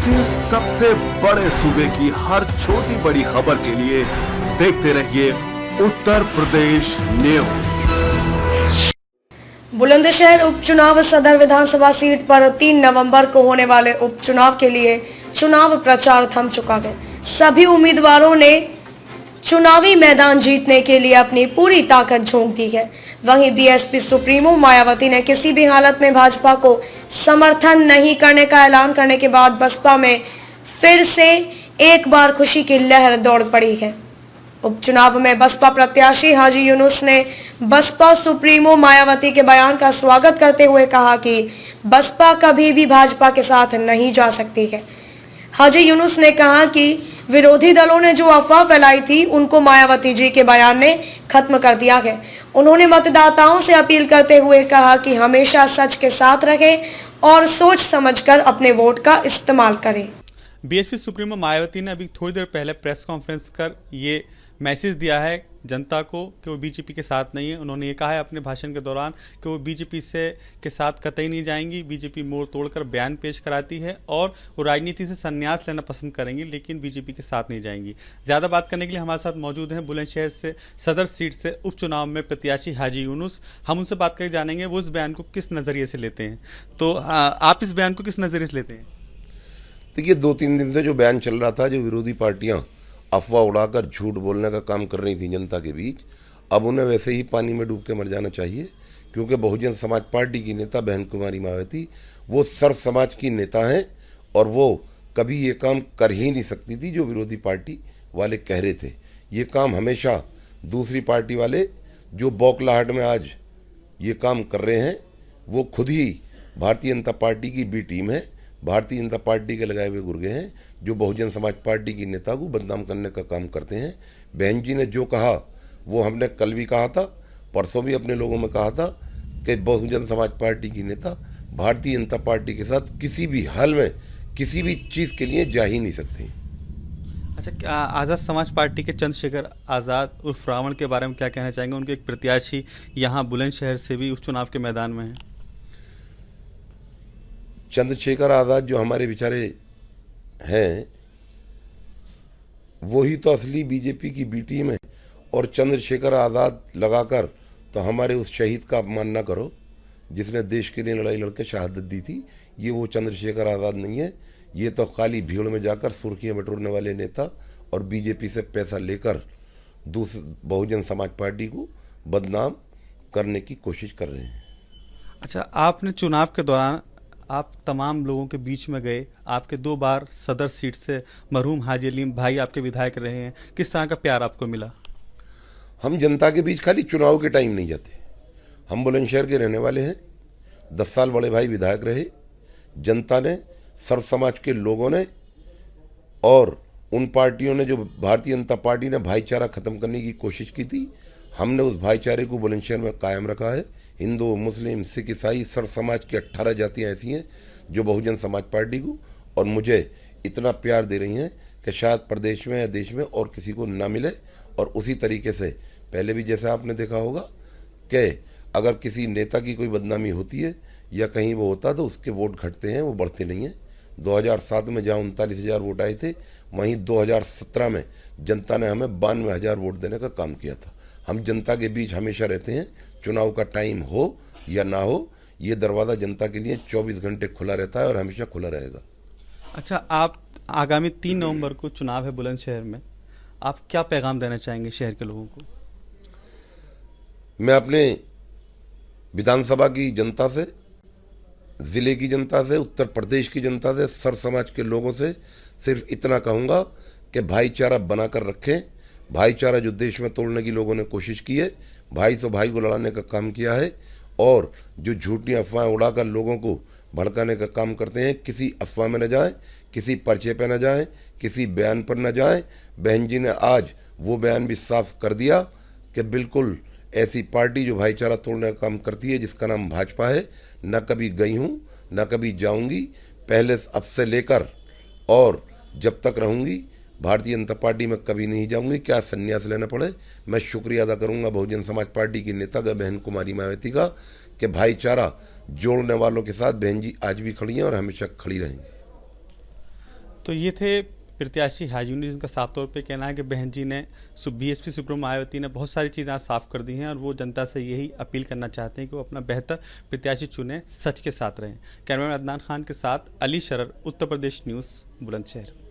की सबसे बड़े सूबे की हर छोटी बड़ी खबर के लिए देखते रहिए उत्तर प्रदेश न्यूज। बुलंदशहर उपचुनाव सदर विधानसभा सीट पर 3 नवंबर को होने वाले उपचुनाव के लिए चुनाव प्रचार थम चुका है। सभी उम्मीदवारों ने चुनावी मैदान जीतने के लिए अपनी पूरी ताकत झोंक दी है। वहीं बीएसपी सुप्रीमो मायावती ने किसी भी हालत में भाजपा को समर्थन नहीं करने का ऐलान करने के बाद बसपा में फिर से एक बार खुशी की लहर दौड़ पड़ी है। उपचुनाव में बसपा प्रत्याशी हाजी यूनुस ने बसपा सुप्रीमो मायावती के बयान का स्वागत करते हुए कहा कि बसपा कभी भी भाजपा के साथ नहीं जा सकती है। हाजी यूनुस ने कहा कि विरोधी दलों ने जो अफवाह फैलाई थी उनको मायावती जी के बयान ने खत्म कर दिया है। उन्होंने मतदाताओं से अपील करते हुए कहा कि हमेशा सच के साथ रहें और सोच समझकर अपने वोट का इस्तेमाल करें। बीएसपी सुप्रीमो मायावती ने अभी थोड़ी देर पहले प्रेस कॉन्फ्रेंस कर ये मैसेज दिया है जनता को कि वो बीजेपी के साथ नहीं है। उन्होंने ये कहा है अपने भाषण के दौरान कि वो बीजेपी के साथ कतई नहीं जाएंगी। बीजेपी मोड़ तोड़कर बयान पेश कराती है और वो राजनीति से संन्यास लेना पसंद करेंगी, लेकिन बीजेपी के साथ नहीं जाएंगी। ज़्यादा बात करने के लिए हमारे साथ मौजूद हैं बुलंदशहर से सदर सीट से उपचुनाव में प्रत्याशी हाजी यूनुस। हम उनसे बात करके जानेंगे वो इस बयान को किस नज़रिए से लेते हैं। तो आप इस बयान को किस नज़रिए से लेते हैं? देखिए, 2-3 दिन से जो बयान चल रहा था, जो विरोधी पार्टियां अफवाह उड़ाकर झूठ बोलने का काम कर रही थी जनता के बीच, अब उन्हें वैसे ही पानी में डूब के मर जाना चाहिए। क्योंकि बहुजन समाज पार्टी की नेता बहन कुमारी मायावती वो सर्व समाज की नेता हैं और वो कभी ये काम कर ही नहीं सकती थी जो विरोधी पार्टी वाले कह रहे थे। ये काम हमेशा दूसरी पार्टी वाले जो बौखलाहट में आज ये काम कर रहे हैं, वो खुद ही भारतीय जनता पार्टी की बी टीम है, भारतीय जनता पार्टी के लगाए हुए गुर्गे हैं जो बहुजन समाज पार्टी की नेता को बदनाम करने का काम करते हैं। बहन जी ने जो कहा वो हमने कल भी कहा था, परसों भी अपने लोगों में कहा था कि बहुजन समाज पार्टी की नेता भारतीय जनता पार्टी के साथ किसी भी हाल में किसी भी चीज़ के लिए जा ही नहीं सकती। अच्छा, आज़ाद समाज पार्टी के चंद्रशेखर आज़ाद उर्फ रावण के बारे में क्या कहना चाहेंगे? उनके एक प्रत्याशी यहाँ बुलंदशहर से भी उपचुनाव के मैदान में हैं। चंद्रशेखर आज़ाद जो हमारे बेचारे हैं, वही तो असली बीजेपी की बी टीम है। और चंद्रशेखर आज़ाद लगाकर तो हमारे उस शहीद का अपमान ना करो जिसने देश के लिए लड़ाई लड़के शहादत दी थी। ये वो चंद्रशेखर आज़ाद नहीं है। ये तो खाली भीड़ में जाकर सुर्खियां बटोरने वाले नेता और बीजेपी से पैसा लेकर बहुजन समाज पार्टी को बदनाम करने की कोशिश कर रहे हैं। अच्छा, आपने चुनाव के दौरान आप तमाम लोगों के बीच में गए। आपके 2 बार सदर सीट से मरहूम हाजी अलीम भाई आपके विधायक रहे हैं। किस तरह का प्यार आपको मिला? हम जनता के बीच खाली चुनाव के टाइम नहीं जाते। हम बुलंदशहर के रहने वाले हैं। 10 साल बड़े भाई विधायक रहे। जनता ने, सर्व समाज के लोगों ने और उन पार्टियों ने जो भारतीय जनता पार्टी ने भाईचारा खत्म करने की कोशिश की थी, हमने उस भाईचारे को बुलंदशहर में कायम रखा है। हिंदू, मुस्लिम, सिख, ईसाई, सर्व समाज की 18 जातियाँ ऐसी हैं जो बहुजन समाज पार्टी को और मुझे इतना प्यार दे रही हैं कि शायद प्रदेश में या देश में और किसी को ना मिले। और उसी तरीके से पहले भी जैसे आपने देखा होगा कि अगर किसी नेता की कोई बदनामी होती है या कहीं वो होता तो उसके वोट घटते हैं, वो बढ़ते नहीं हैं। 2007 में जहाँ 39,000 वोट आए थे, वहीं 2017 में जनता ने हमें 92,000 वोट देने का काम किया था। हम जनता के बीच हमेशा रहते हैं। चुनाव का टाइम हो या ना हो, ये दरवाज़ा जनता के लिए 24 घंटे खुला रहता है और हमेशा खुला रहेगा। अच्छा, आप आगामी 3 नवंबर को चुनाव है बुलंदशहर में, आप क्या पैगाम देना चाहेंगे शहर के लोगों को? मैं अपने विधानसभा की जनता से, ज़िले की जनता से, उत्तर प्रदेश की जनता से, सर्व समाज के लोगों से सिर्फ इतना कहूँगा कि भाईचारा बनाकर रखें। भाईचारा जो देश में तोड़ने की लोगों ने कोशिश की है, भाई से भाई को लड़ाने का काम किया है और जो झूठी अफवाहें उड़ाकर लोगों को भड़काने का काम करते हैं, किसी अफवाह में न जाएं, किसी पर्चे पे न जाएं, किसी बयान पर न जाएं। बहन जी ने आज वो बयान भी साफ कर दिया कि बिल्कुल ऐसी पार्टी जो भाईचारा तोड़ने का काम करती है, जिसका नाम भाजपा है, न कभी गई हूँ न कभी जाऊँगी। पहले अब से लेकर और जब तक रहूँगी भारतीय जनता पार्टी में कभी नहीं जाऊंगी। क्या संन्यास लेना पड़े। मैं शुक्रिया अदा करूंगा बहुजन समाज पार्टी की नेता का, बहन कुमारी मायावती का, कि भाईचारा जोड़ने वालों के साथ बहन जी आज भी खड़ी हैं और हमेशा खड़ी रहेंगी। तो ये थे प्रत्याशी हाजूनी, जिनका साफ तौर पे कहना है कि बहन जी ने बीएसपी सुप्रीमो मायावती ने बहुत सारी चीज़ें आज साफ कर दी हैं और वो जनता से यही अपील करना चाहते हैं कि वो अपना बेहतर प्रत्याशी चुने, सच के साथ रहें। कैमरामैन अदनान खान के साथ अली शरर, उत्तर प्रदेश न्यूज़, बुलंदशहर।